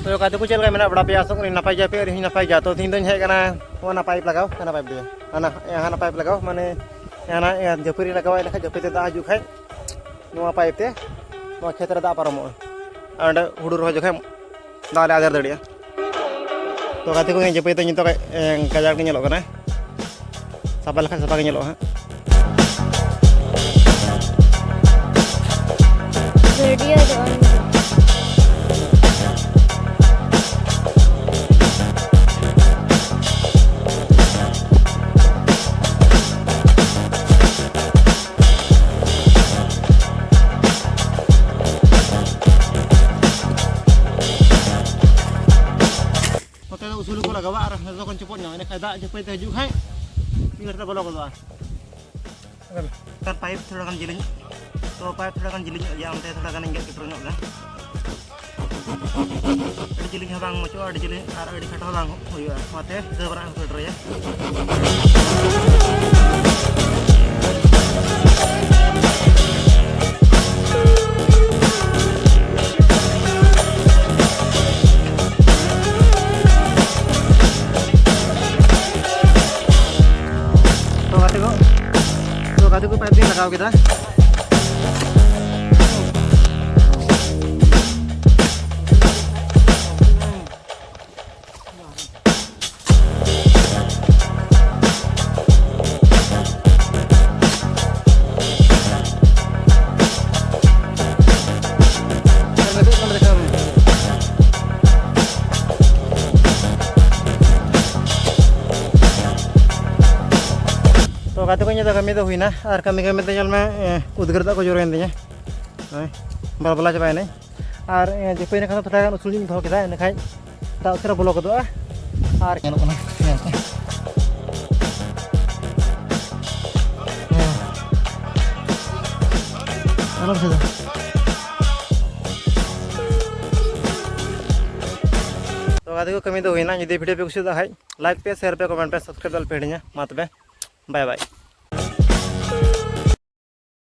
तो कहते कुछ चल मेरा बड़ा प्यास नपाई जा पे नपाई जा तो तीन दिन है ना पाइप लगाओ ना पाइप दिया ना यहाँ पाइप लगाओ माने यहाँ जपरी लगावा लेखा जपरी दा हजू खाए पाइप ते खेत दा पारमो अंडे हुड़ू रह जो दाले आधार दड़िया तो कहते को जपरी तो नितो कजार के ñeलो kana sapa lekan sapa ke ñeलो ha video on usul ko lagawa arah na kon cepot nya ini kada jepit haju hai ini kita bolok ko kan pipe थोड़ा kan jelinya तो pipe थोड़ा kan jelinya ya onte थोड़ा kan enggak ketronyok kan ada jelinya bang moco ada jeli ada di kata bang hoyo mate seberang pedro ya तो को pipe भी लगाओ kita तो कहते को nyata kami तो हुई ना और kami तो चल मैं उदगर को जोरें दिया बाल बाला चाबा नहीं और जब पे खाना थोड़ा उसूल जी धो किया इन्हें खाई ता उसरा बोलो को दो और क्या लोग ना तो कहते को kami तो हुई ना यदि वीडियो पे कुछ तो है लाइक पे शेयर पे कमेंट पे सब्सक्राइब पे पेड़िया मत पे बाय बाय।